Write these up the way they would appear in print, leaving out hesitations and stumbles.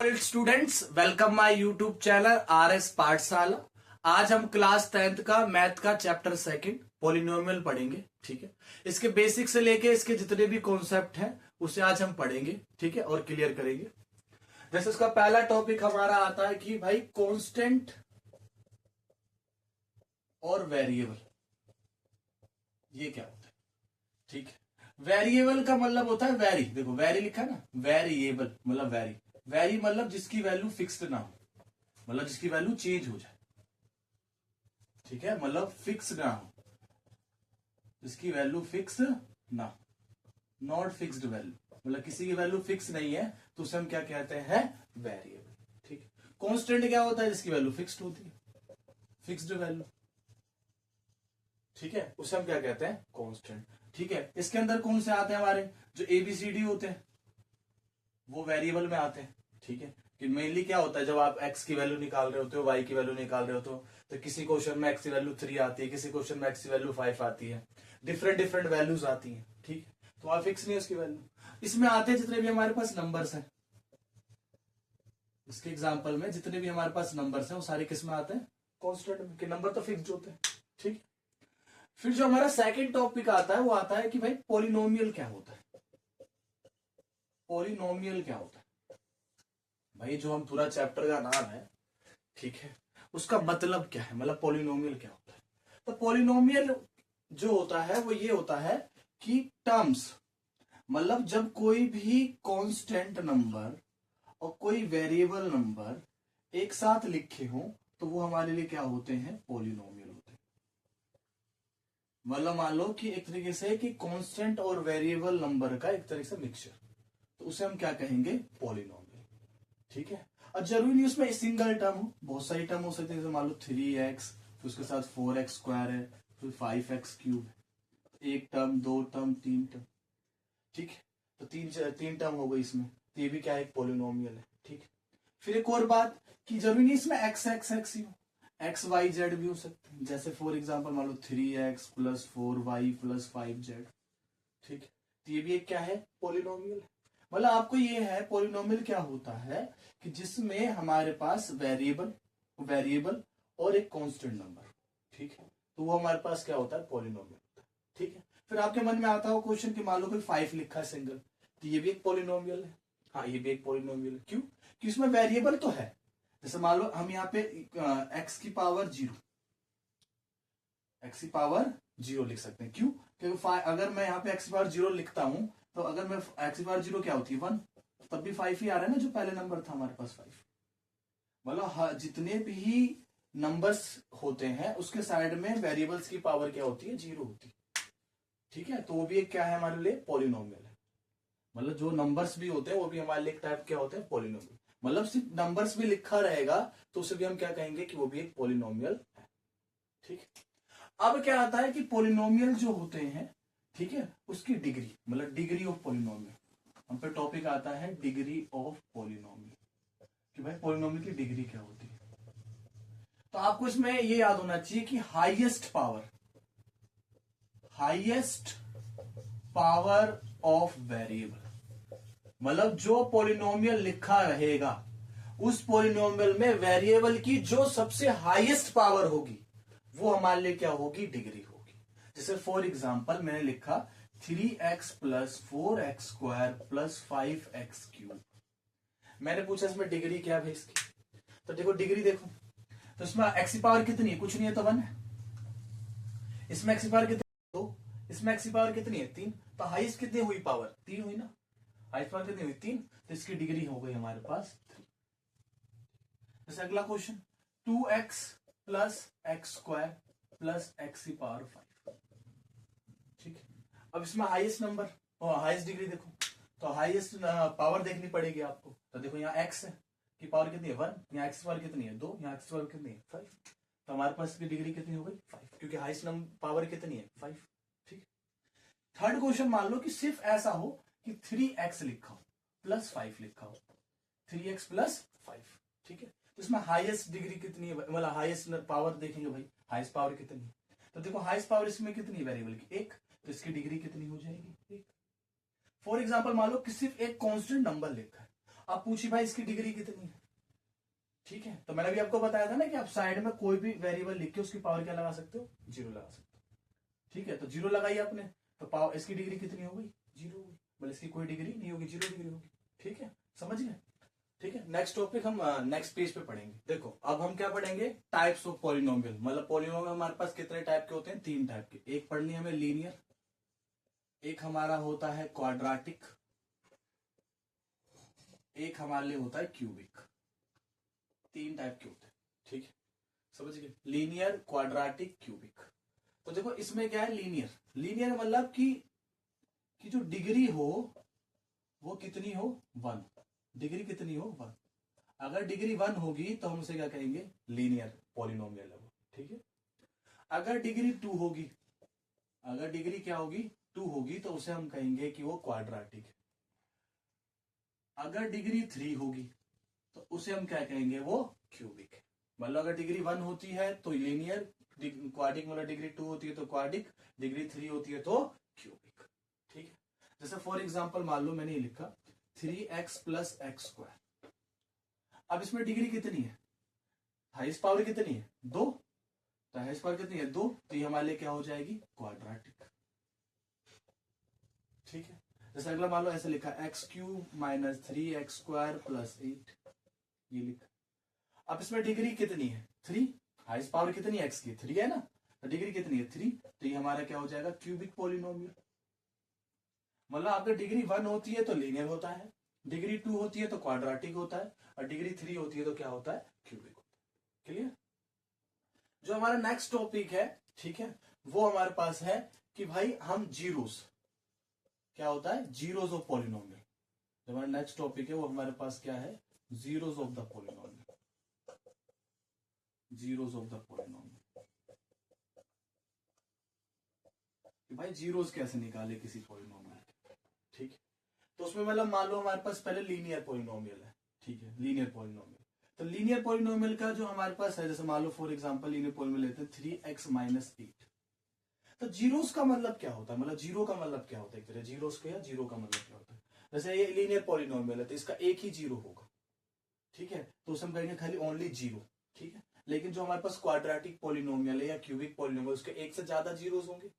Students, welcome my YouTube channel RS पाठशाला। आज हम क्लास 10th का मैथ का चैप्टर सेकंड पॉलिनोमियल पढ़ेंगे। ठीक है, इसके बेसिक से लेके इसके जितने भी कॉन्सेप्ट हैं उसे आज हम पढ़ेंगे। ठीक है, और क्लियर करेंगे। जैसे इसका पहला टॉपिक हमारा आता है कि भाई कांस्टेंट और वेरिएबल ये क्या होता है। ठीक है, वेरिएबल का मतलब होता है वेरी। देखो वेरी लिखा है ना, वेरिएबल मतलब वेरी। वेरी मतलब जिसकी वैल्यू फिक्स्ड ना हो, मतलब जिसकी वैल्यू चेंज हो जाए। ठीक है, मतलब फिक्स ना हो, जिसकी वैल्यू फिक्स ना, नॉट फिक्स्ड वैल्यू, मतलब किसी की वैल्यू फिक्स नहीं है तो उसे हम क्या कहते हैं, वेरिएबल। ठीक है, कांस्टेंट क्या होता है, जिसकी वैल्यू फिक्स्ड होती है, फिक्स्ड वैल्यू। ठीक है, उसे हम क्या कहते हैं, कांस्टेंट। ठीक है, इसके अंदर कौन से आते हैं हमारे, जो ABCD होते हैं वो वेरिएबल में आते हैं। ठीक है, कि मेनली क्या होता है, जब आप x की वैल्यू निकाल रहे होते हो, y की वैल्यू निकाल रहे होते हो, तो किसी क्वेश्चन में x की वैल्यू 3 आती है, किसी क्वेश्चन में x की वैल्यू 5 आती है, डिफरेंट डिफरेंट वैल्यूज आती हैं। ठीक है, तो आप फिक्स नहीं है उसकी वैल्यू। इसमें आते हैं जितने भी हमारे पास नंबर्स हैं, इसके एग्जाम्पल में जितने भी हमारे पास नंबर्स हैं वो सारे किस में आते हैं, कॉन्स्टेंट में, कि नंबर तो फिक्स्ड होते हैं। ठीक, फिर जो हमारा सेकेंड टॉपिक आता है वो आता है कि भाई पॉलिनोमियल क्या होता है। पॉलिनोमियल क्या होता है भाई, जो हम पूरा चैप्टर का नाम है, ठीक है, उसका मतलब क्या है, मतलब पॉलिनोमियल क्या होता है। तो पॉलिनोमियल जो होता है वो ये होता है कि टर्म्स, मतलब जब कोई भी कांस्टेंट नंबर और कोई वेरिएबल नंबर एक साथ लिखे हो तो वो हमारे लिए क्या होते हैं, पॉलिनोमियल होते हैं। मतलब मान लो कि एक तरीके से कि कांस्टेंट और वेरिएबल नंबर का एक तरीके से मिक्सचर, तो उसे हम क्या कहेंगे, पॉलिनोमियल। ठीक है, और जरूरी नहीं उसमें सिंगल टर्म हो, बहुत सारी टर्म हो सकती है। जैसे मान लो 3x, फिर उसके साथ 4x स्क्वायर है, फिर 5x क्यूब है, एक टर्म, दो टर्म, तीन टर्म। ठीक है, तो तीन टर्म हो गई इसमें, तो ये भी क्या है, एक पॉलिनोमियल है। ठीक है, फिर एक और बात कि जरूरी नहीं इसमें x x x ही हो, x y z भी हो सकते हैं। जैसे फॉर एग्जाम्पल मान लो 3x plus 4y plus 5z। ठीक है, तो ये भी एक क्या है, पॉलिनोमियल है। मतलब आपको ये है पॉलिनोमियल क्या होता है कि जिसमें हमारे पास वेरिएबल वेरिएबल और एक कांस्टेंट नंबर। ठीक है, तो वो हमारे पास क्या होता है, पॉलिनोमियल होता है। ठीक है, फिर आपके मन में आता हो क्वेश्चन कि मान लो कोई 5 लिखा है सिंगल, तो ये भी एक पॉलिनोमियल है। हाँ, ये भी एक पॉलिनोमियल है। क्यों, कि इसमें वेरिएबल तो है। जैसे मान लो हम यहाँ पे x की पावर 0, x की पावर 0 लिख सकते हैं। क्यों, क्योंकि अगर मैं यहाँ पे x की पावर 0 लिखता हूं तो अगर मैं x की पावर 0 क्या होती है 1, तब भी 5 ही आ रहा है ना, जो पहले नंबर था हमारे पास 5। मतलब जितने भी नंबर्स होते हैं उसके साइड में वेरिएबल्स की पावर क्या होती है, 0 होती है। ठीक है, तो वो भी एक क्या है, हमारे लिए पॉलिनोमियल है। मतलब जो नंबर्स भी होते हैं वो भी हमारे लिए एक टाइप क्या होते हैं, पॉलिनोमियल। मतलब सिर्फ नंबर्स भी लिखा रहेगा तो उसे भी हम क्या कहेंगे कि वो भी एक पॉलिनोमियल है। ठीक है, अब क्या आता है कि पॉलिनोमियल जो होते हैं, ठीक है, उसकी डिग्री, मतलब डिग्री ऑफ पॉलिनोमियल। हम पे टॉपिक आता है डिग्री ऑफ पॉलिनोमियल, कि भाई पॉलिनोमियल की डिग्री क्या होती है। तो आपको इसमें ये याद होना चाहिए कि हाईएस्ट पावर ऑफ वेरिएबल, मतलब जो पॉलिनोमियल लिखा रहेगा उस पॉलिनोमियल में वेरिएबल की जो सबसे हाईएस्ट पावर होगी वो हमारे लिए क्या होगी, डिग्री होगी। जैसे फॉर एग्जाम्पल मैंने लिखा 3x plus 4x square plus 5x cube. मैंने पूछा इसमें डिग्री क्या है इसकी, तो देखो डिग्री देखो, तो इसमें x की पावर कितनी है, कुछ नहीं है तो 1 है। इसमें x की पावर कितनी है, 2। इसमें x की पावर कितनी है, 3। तो हाईएस्ट कितनी हुई पावर, 3 हुई ना। हाईएस्ट पावर कितनी हुई, 3, तो इसकी डिग्री हो गई हमारे पास 3। जैसे अगला question 2x plus x square plus x की पावर 5। ठीक है, अब इसमें हाईएस्ट नंबर और हाईएस्ट डिग्री देखो, तो हाईएस्ट पावर देखनी पड़ेगी आपको। तो देखो यहाँ x है की पावर कितनी है 1, यहाँ x की पावर कितनी है 2, यहाँ x की पावर कितनी है 5। तो हमारे पास इसकी डिग्री कितनी हो गई 5, क्योंकि हाईएस्ट नंबर पावर कितनी है 5। ठीक, थर्ड क्वेश्चन मान लो कि सिर्फ ऐसा हो कि 3x लिखा हो प्लस 5 लिखा हो, 3x प्लस 5। ठीक है, तो इसमें हाईएस्ट डिग्री कितनी है, मतलब हाईएस्ट पावर देखेंगे भाई, हाईएस्ट पावर कितनी है। तो देखो हाईएस्ट पावर इसमें कितनी है वेरिएबल की, 1, तो इसकी डिग्री कितनी हो जाएगी 1। फॉर एग्जाम्पल मान लो कि सिर्फ एक कांस्टेंट नंबर लिखा है, अब पूछिए भाई इसकी डिग्री कितनी है, ठीक है। तो मैंने भी आपको बताया था ना कि आप साइड में कोई भी वेरिएबल लिख के उसकी पावर क्या लगा सकते हो, 0 लगा सकते हो, ठीक है। तो 0 लगाई आपने, तो पावर इसकी डिग्री कितनी हो गई, 0 होगी। मतलब इसकी कोई डिग्री नहीं होगी, 0 डिग्री होगी, ठीक है, समझ गए, ठीक है। नेक्स्ट टॉपिक हम नेक्स्ट पेज पे पढ़ेंगे। देखो अब हम क्या पढ़ेंगे, टाइप्स ऑफ पॉलिनोमियल। मतलब पॉलिनोमियल हमारे पास कितने टाइप के होते हैं, 3 टाइप के। एक पढ़नी हमें लीनियर, एक हमारा होता है क्वाड्राटिक, एक हमारे लिए होता है क्यूबिक। 3 टाइप के होते हैं, ठीक है, समझ गए, लीनियर, क्वाड्राटिक, क्यूबिक। तो देखो इसमें क्या है, लीनियर, लीनियर मतलब कि जो डिग्री हो वो कितनी हो, 1, डिग्री कितनी हो, 1। अगर डिग्री 1 होगी तो हम उसे क्या कहेंगे, लीनियर पॉलिनोमियल है वो, ठीक है। अगर डिग्री 2 होगी, अगर डिग्री क्या होगी, 2 होगी, तो उसे हम कहेंगे कि वो क्वाड्राटिक है। अगर डिग्री 3 होगी तो उसे हम क्या कहेंगे, वो क्यूबिक है। मतलब अगर डिग्री 1 होती है तो लीनियर, क्वाडिक मतलब डिग्री 2 होती है तो क्वाडिक, डिग्री 3 होती है तो क्यूबिक, ठीक है। जैसे फॉर एग्जांपल मान लो मैंने ये लिखा 3x प्लस एक्स स्क्वायर। अब इसमें डिग्री कितनी है, हाईएस्ट पावर कितनी है, 2, तो हाईएस्ट पावर कितनी है, 2, तो ये हमारे लिए क्या हो जाएगी, क्वाड्राटिक, ठीक है। जैसे अगला मान लो ऐसे लिखा x cube minus 3x square plus 8, ये लिखा। अब इसमें डिग्री कितनी है, 3, हाईएस्ट पावर कितनी है एक्स की, 3 है ना, तो डिग्री कितनी है, 3, तो ये हमारा क्या हो जाएगा, क्यूबिक पॉलिनोमियल। मतलब अगर डिग्री 1 होती है तो लीनियर होता है, डिग्री 2 होती है तो क्वाड्राटिक होता है, और डिग्री 3 होती है तो क्या होता है, क्यूबिक होता है। क्लियर। जो हमारा नेक्स्ट टॉपिक है, ठीक है, वो हमारे पास है कि भाई हम जीरोस, क्या होता है, जीरोस ऑफ पॉलिनोमियल। जो हमारा नेक्स्ट टॉपिक है वो हमारे पास क्या है, zeros of the polynomial, zeros of the polynomial. भाई जीरोस कैसे निकाले किसी पॉलिनोमियल के, ठीक है। तो उसमें मतलब मान लो हमारे पास पहले लीनियर पॉलिनोमियल है, ठीक है, लीनियर पॉलिनोमियल। तो लीनियर पॉलिनोमियल का जो हमारे पास है, जैसे मान लो फॉर एग्जांपल लीनियर पॉलिनोमियल लेते हैं 3x माइनस 8। तो जीरोस का मतलब क्या होता है, मतलब जीरो का मतलब क्या होता है, एक तरह जीरोस का, या जीरो का मतलब क्या होता है। जैसे ये लीनियर पॉलिनोमियल है तो इसका एक ही जीरो होगा, ठीक है, तो उसे हम कहेंगे खाली ओनली जीरो, ठीक है। लेकिन जो हमारे पास क्वाड्रेटिक पॉलिनोमियल है या क्यूबिक पॉलिनोमियल, उसके एक से ज्यादा जीरोस होंगे,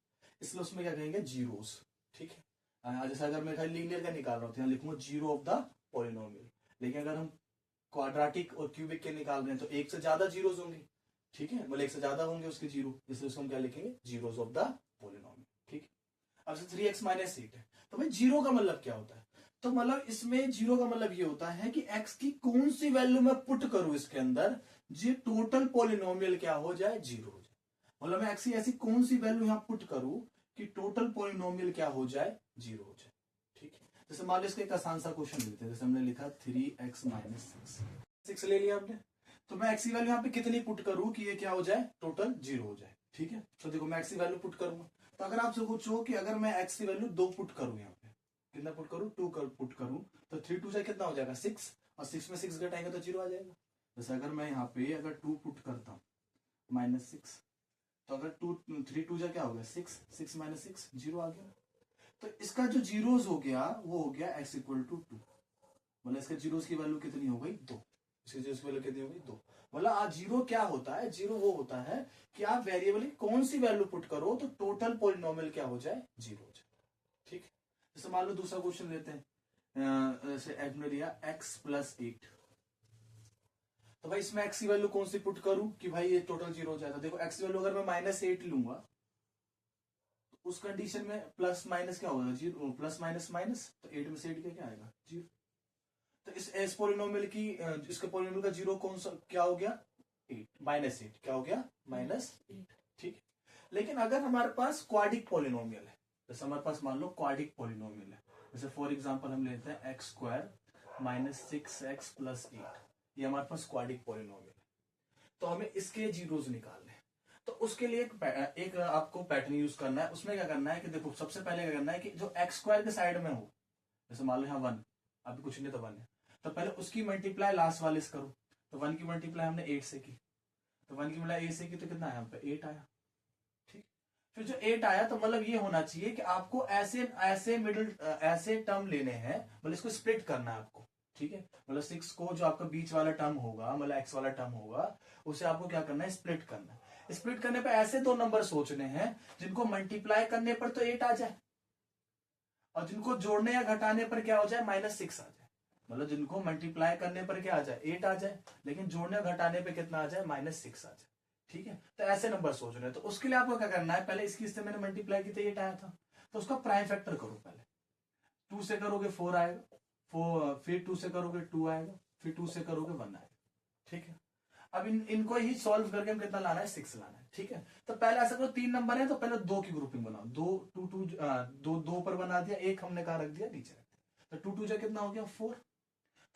इसलिए उसमें क्या कहेंगे, जीरोस, ठीक है। जैसे अगर मैं खाली लीनियर का निकाल रहा हूँ तो यहाँ लिखूंगा जीरो ऑफ द पॉलिनोमियल। लेकिन अगर हम क्वाड्रेटिक और क्यूबिक के निकाल रहे हैं तो एक से ज्यादा जीरोस होंगे, ठीक है, मतलब एक से ज्यादा होंगे उसके जीरो, इसलिए उसको हम क्या लिखेंगे, जीरोस ऑफ द पॉलिनोमियल, ठीक है। अब से 3x माइनस 8 है, तो भाई जीरो का मतलब क्या होता है, तो मतलब इसमें जीरो का मतलब ये होता है कि x की कौन सी वैल्यू मैं पुट करूं इसके अंदर, जी टोटल पॉलिनोमियल क्या हो जाए, जीरो हो जाए। मतलब मैं x की ऐसी कौन सी वैल्यू यहां पुट करूं कि टोटल पॉलिनोमियल क्या हो जाए, जीरो हो जाए, ठीक है। जैसे मान लो इसका एक आसान सा क्वेश्चन लेते हैं, जैसे हमने लिखा 3x माइनस 6 ले लिया आपने, तो मैं x की वैल्यू यहाँ पे कितनी पुट करूं कि ये क्या हो जाए, टोटल जीरो हो जाए, ठीक है। तो देखो मैं x की वैल्यू पुट करूंगा, तो अगर आपसे पूछो कि अगर मैं x की वैल्यू 2 पुट करूं, यहाँ पे कितना पुट करूं, 2 पुट करूं, तो 3 2 से कितना हो जाएगा, 6, और 6 में 6 घटाएंगे तो जीरो आ जाएगा। जैसे अगर मैं यहाँ पे अगर 2 पुट करता हूँ माइनस 6, तो अगर 3 2 जा क्या हो गया, 6, 6 माइनस 6 जीरो आ गया। तो इसका जो जीरोस हो गया वो हो गया x इक्वल टू 2, मतलब इसका जीरोस की वैल्यू कितनी हो गई, 2, इसकी जीरोस की वैल्यू कितनी हो गई, 2। मतलब आज जीरो क्या होता है, जीरो वो होता है कि आप वेरिएबल की कौन सी वैल्यू पुट करो तो टोटल पॉलिनोमियल क्या हो जाए, जीरो हो जाए, ठीक है। जैसे मान लो दूसरा क्वेश्चन लेते हैं, जैसे आपने दिया x प्लस 8, तो भाई इसमें x की वैल्यू कौन सी पुट करूं कि भाई ये टोटल जीरो हो जाएगा। देखो x की वैल्यू अगर मैं माइनस 8 लूंगा तो उस कंडीशन में प्लस माइनस क्या होगा, जीरो, प्लस माइनस माइनस, तो 8 में से 8 क्या आएगा, जीरो। तो इस पॉलिनोमियल की इसके पॉलिनोमियल का जीरो कौन सा क्या हो गया, 8 माइनस 8 क्या हो गया, माइनस 8, ठीक है। लेकिन अगर हमारे पास क्वाडिक पॉलिनोमियल है, जैसे हमारे पास मान लो क्वाडिक पॉलिनोमियल है, जैसे फॉर एग्जांपल हम लेते हैं x square minus 6x plus 8, ये हमारे पास क्वाडिक पॉलिनोमियल है, तो हमें इसके जीरोस निकालने हैं। तो उसके लिए एक आपको पैटर्न यूज करना है। उसमें क्या करना है कि देखो सबसे पहले क्या करना है कि जो एक्स स्क्वायर के साइड में हो, जैसे मान लो यहाँ 1, अभी कुछ नहीं तो 1 है, तो पहले उसकी मल्टीप्लाई लास्ट वाले से करो। तो 1 की मल्टीप्लाई हमने 8 से की, तो 1 की मल्टीप्लाई 8 से की तो कितना आया, 8 आया, ठीक। फिर जो 8 आया तो मतलब ये होना चाहिए कि आपको ऐसे ऐसे मिडिल ऐसे टर्म लेने हैं, मतलब इसको स्प्लिट करना है आपको, ठीक है, मतलब 6 को जो आपका बीच वाला टर्म होगा, मतलब एक्स वाला टर्म होगा, उसे आपको क्या करना है, स्प्लिट करना है। स्प्लिट करने पे ऐसे दो नंबर सोचने हैं जिनको मल्टीप्लाई करने पर तो 8 आ जाए और जिनको जोड़ने या घटाने पर क्या हो जाए, -6 आ जाए। मतलब जिनको मल्टीप्लाई करने पर क्या आ जाए, 8 आ जाए, लेकिन जोड़ने और घटाने पर कितना आ जाए, -6 आ जाए। ठीक है, तो ऐसे नंबर सोच रहे हैं, तो उसके लिए आपको क्या करना है, पहले इसकी इससे मैंने मल्टीप्लाई की तो 8 आया था, तो उसका प्राइम फैक्टर करो। पहले 2 से करोगे 4 आएगा, फिर 2 से करोगे 2 आएगा, फिर 2 से करोगे 1 आएगा। ठीक है, अब इनको ही सॉल्व करके हम कितना लाना है, 6 लाना है। ठीक है, तो पहले ऐसा करो, 3 नंबर है तो पहले 2 की ग्रुपिंग बनाओ, 2 पर बना दिया, एक हमने कहा रख दिया, नीचे रख दिया, तो 2 2 कितना हो गया, 4।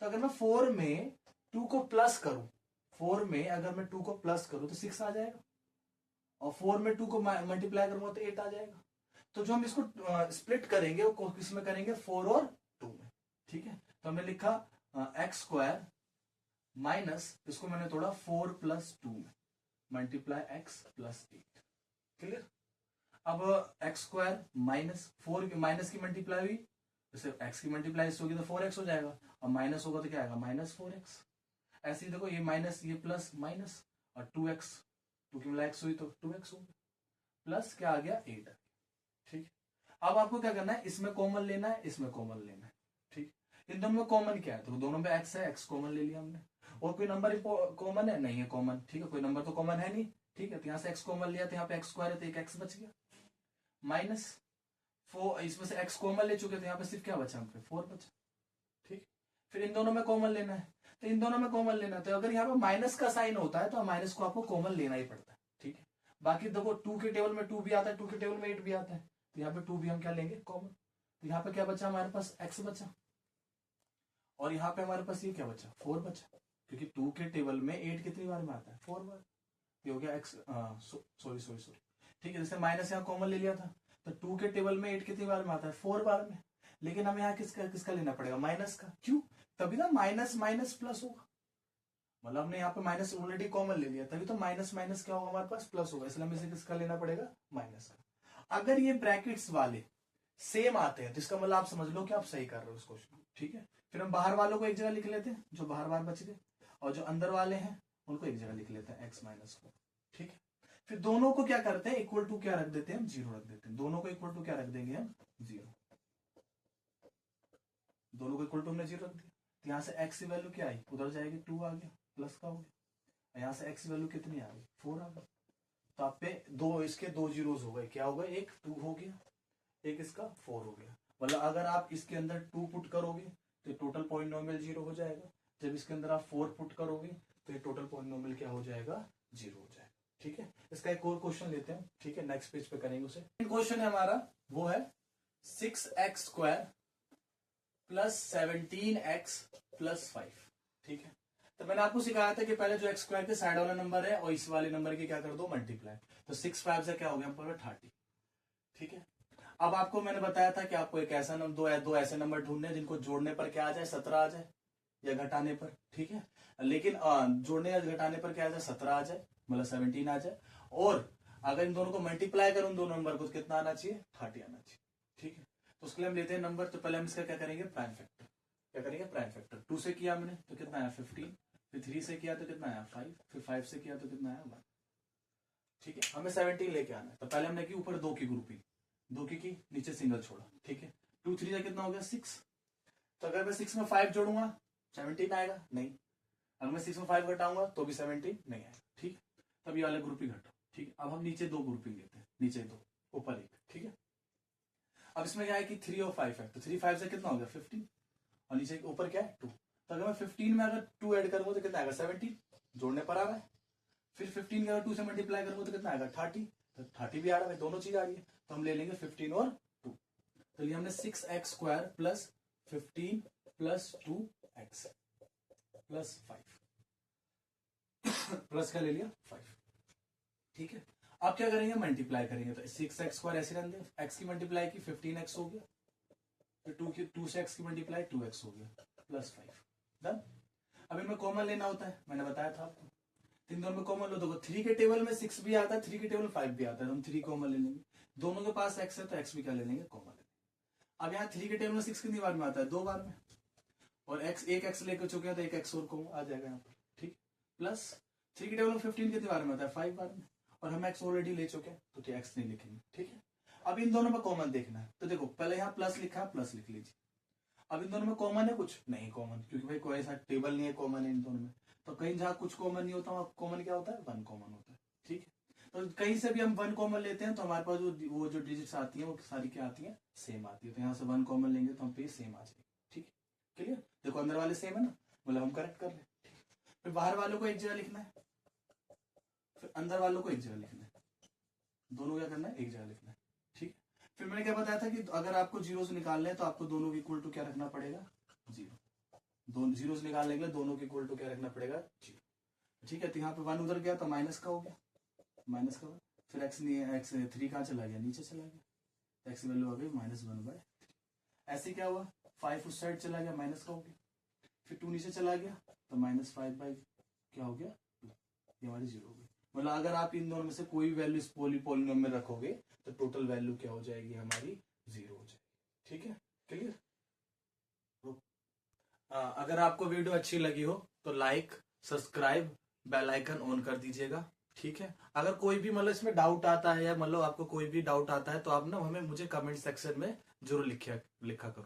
तो अगर मैं 4 में 2 को प्लस करूं, 4 में अगर मैं 2 को प्लस करूं तो 6 आ जाएगा, और 4 में 2 को मल्टीप्लाई करूंगा तो 8 आ जाएगा। तो जो हम इसको स्प्लिट करेंगे वो किस में करेंगे, 4 और 2 में। ठीक है, तो हमने लिखा x² माइनस, इसको मैंने तोड़ा 4 + 2 में, मल्टीप्लाई x + 8। क्लियर। अब x² माइनस 4 की माइनस की मल्टीप्लाई हुई, जैसे x की मल्टीप्लाई होगी तो 4x हो जाएगा, और माइनस होगा तो क्या आएगा, -4x। ऐसे ही देखो, ये माइनस, ये प्लस माइनस, और 2x, 2 की मतलब x हुई तो 2x होगा, प्लस क्या आ गया, 8 आ गया। ठीक, अब आपको क्या करना है, इसमें कॉमन लेना है, इसमें कॉमन लेना है। ठीक, इन दोनों में कॉमन क्या है, तो दोनों में x है, x कॉमन ले लिया हमने, और कोई नंबर कॉमन है, नहीं है कॉमन। ठीक है, कोई नंबर तो कॉमन है नहीं। ठीक है, तो यहां से x कॉमन लिया, तो यहाँ पे x² है तो एक x बच गया, माइनस 4, इसमें से x कॉमन ले चुके, तो यहाँ पे सिर्फ क्या बचा, हम पे 4 बचा। ठीक, फिर इन दोनों में कॉमन लेना है, तो इन दोनों में कॉमन लेना है, तो अगर यहाँ पे माइनस का साइन होता है तो माइनस को आपको कॉमन लेना ही पड़ता है। ठीक है, बाकी देखो 2 के टेबल में 2 भी आता है, 2 के टेबल में 8 भी आता है, तो यहाँ पे 2 भी हम क्या लेंगे, कॉमन। तो यहाँ पे क्या बचा, हमारे पास x बचा, और यहाँ पे हमारे पास ये क्या बचा, 4 बचा, क्योंकि 2 के टेबल में 8 कितनी बार में आता है, 4 बार। ये हो गया x, सॉरी। ठीक है, जैसे माइनस यहाँ कॉमन ले लिया था, तो 2 के टेबल में 8 कितनी बार में आता है, 4 बार में। लेकिन हमें यहाँ किसका लेना पड़ेगा, माइनस का। क्यों, तभी ना माइनस माइनस प्लस होगा, मतलब हमने यहाँ पे माइनस ऑलरेडी कॉमन ले लिया, तभी तो माइनस माइनस क्या होगा, हमारे पास प्लस होगा, इसलिए हमें इसे किसका लेना पड़ेगा, माइनस का। अगर ये ब्रैकेट्स वाले सेम आते हैं तो इसका मतलब आप समझ लो कि आप सही कर रहे हो इस क्वेश्चन को। ठीक है, फिर हम बाहर वालों को एक जगह लिख लेते हैं, जो बाहर बाहर बच गए, और जो अंदर वाले हैं उनको एक जगह लिख लेते हैं, x - 4। ठीक है, फिर दोनों को क्या करते हैं, इक्वल टू क्या रख देते हैं, हम 0 रख देते हैं, दोनों को इक्वल टू क्या रख देंगे हम, 0। दोनों को इक्वल टू हमने 0 रख दिया, तो यहाँ से x की वैल्यू क्या आई, उधर जाएगी 2 आ गया, प्लस का हो गया, यहाँ से x की वैल्यू कितनी आ गई, 4 आ गई। तो आप पे इसके 2 जीरोस हो गए, क्या हो गए, एक 2 हो गया, एक इसका 4 हो गया। मतलब अगर आप इसके अंदर 2 पुट करोगे तो टोटल पॉलिनोमियल 0 हो जाएगा, जब इसके अंदर आप 4 पुट करोगे तो ये टोटल पॉलिनोमियल क्या हो जाएगा, 0 हो जाएगा। ठीक है, इसका एक और क्वेश्चन लेते हैं। ठीक है, नेक्स्ट पेज पे करेंगे उसे। क्वेश्चन है हमारा, वो है 6x² + 17x + 5। ठीक है, तो मैंने आपको सिखाया था कि पहले जो x² के साइड वाला नंबर है और इस वाले नंबर की क्या कर दो, मल्टीप्लाई। तो 6 5 से क्या हो गया, हम पर 30। ठीक है, अब आपको मैंने बताया था कि आपको एक ऐसा नंबर, दो ऐसे नंबर ढूंढने हैं जिनको जोड़ने पर क्या आ जाए, 17 आ जाए, या घटाने पर। ठीक है, लेकिन जोड़ने या घटाने पर क्या आ जाए, 17 आ जाए, मतलब 17 आ जाए, और अगर इन दोनों को मल्टीप्लाई करूं, दोनों नंबर को, तो कितना आना चाहिए, 30 आना चाहिए। ठीक है, तो उसके लिए हम लेते हैं नंबर, तो पहले हम इसका क्या करेंगे, प्राइम फैक्टर। क्या करेंगे, प्राइम फैक्टर। 2 से किया हमने तो कितना आया, 15, फिर 3 से किया तो कितना आया, 5, फिर 5 से किया तो कितना आया, 1। ठीक है, हमें 17 लेके आना है, तो पहले हमने की ऊपर 2 की ग्रुपिंग, 2 की नीचे सिंगल छोड़ा। ठीक है, 2 3 का कितना हो गया, 6। तो अगर मैं 6 में 5 जोड़ूंगा 17 आएगा, नहीं। अगर मैं 6 में 5 घटाऊंगा तो भी 17 नहीं आएगा। ठीक, तब ये वाला ग्रुपिंग घटा। ठीक, अब हम नीचे 2 ग्रुपिंग लेते हैं, नीचे 2 ऊपर 1। ठीक है, अब इसमें क्या है कि 3 और 5 है, तो 3 5 से कितना हो गया, 15, और नीचे ऊपर क्या है, 2। तो अगर मैं 15 में अगर 2 ऐड करूंगा तो कितना आएगा, 17, जोड़ने पर आ रहा है। फिर 15 का अगर 2 से मल्टीप्लाई करूंगा तो कितना आएगा, 30, तो 30 भी आ रहा है, दोनों चीज आ रही है, तो हम ले लेंगे 15 और 2। तो लिए हमने 6x² + 15 + 2x + 5 प्लस का ले लिया 5। ठीक है, अब क्या करेंगे, मल्टीप्लाई करेंगे, तो 6x² ऐसे रहने दें, x की मल्टीप्लाई की 15x हो गया, फिर 2 से x की मल्टीप्लाई 2x हो गया, +5। डन। अब इनमें कॉमन लेना होता है, मैंने बताया था आपको, इन दोनों में कॉमन लो, देखो 3 के टेबल में 6 भी आता है, 3 के टेबल में 5 भी आता है, तो हम 3 कॉमन ले लेंगे। दोनों के पास x है तो x भी क्या ले लेंगे, कॉमन ले लेंगे। अब यहाँ 3 के टेबल में 6 कितनी बार में आता है, 2 बार में, और x एक x लेकर चुके हैं तो एक x और को आ जाएगा यहाँ पर, ठीक। प्लस 3 की टेबल में 15 कितने बार में होता है, 5 बार में, और हम x ऑलरेडी ले चुके हैं तो x नहीं लिखेंगे, ठीक है। अब इन दोनों में कॉमन देखना है, तो देखो पहले यहाँ प्लस लिखा है, प्लस लिख लीजिए। अब इन दोनों में कॉमन है कुछ नहीं कॉमन, क्योंकि भाई कोई ऐसा टेबल नहीं है कॉमन है इन दोनों में, तो कहीं जहां कुछ कॉमन नहीं होता वहां कॉमन क्या होता है, 1 कॉमन होता है, ठीक है। तो कहीं से भी हम 1 कॉमन लेते हैं तो हमारे पास वो जो डिजिट्स आती है वो सारी क्या आती है, सेम आती है। तो यहाँ से 1 कॉमन लेंगे तो हम पे सेम आ जाएगी, ठीक है, क्लियर। देखो अंदर वाले सेम है ना, मतलब हम करेक्ट कर ले। फिर बाहर वालों को एक जगह लिखना है, फिर अंदर वालों को एक जगह लिखना है, दोनों क्या करना है, एक जगह लिखना है, ठीक है। फिर मैंने क्या बताया था कि अगर आपको जीरो से निकालना है तो आपको दोनों के इक्वल टू क्या रखना पड़ेगा, 0। दोनों जीरो से निकालने के लिए दोनों के इक्वल टू क्या रखना पड़ेगा, 0, ठीक है। तो यहाँ पे 1 उधर गया तो माइनस का हो गया, माइनस का। फिर x 3 कहाँ चला गया, नीचे चला गया, x की वैल्यू आ गई -1/3। ऐसे क्या हुआ, 5 उस साइड चला गया, माइनस का हो गया। फिर 2 नीचे चला गया तो -5 क्या हो गया, ये हमारी 0 हो गई। मतलब अगर आप इन दोनों में से कोई वैल्यू इस पॉलिनोमियल में रखोगे तो टोटल वैल्यू क्या हो जाएगी, हमारी 0 हो जाएगी, ठीक है, क्लियर। अगर आपको वीडियो अच्छी लगी हो तो like, subscribe, bell icon on कर दीजिएगा, ठीक है। अगर कोई भी मतलब इसमें डाउट आता है या मतलब आपको कोई भी डाउट आता है तो आप ना हमें मुझे कमेंट सेक्शन में जरूर लिखा करो।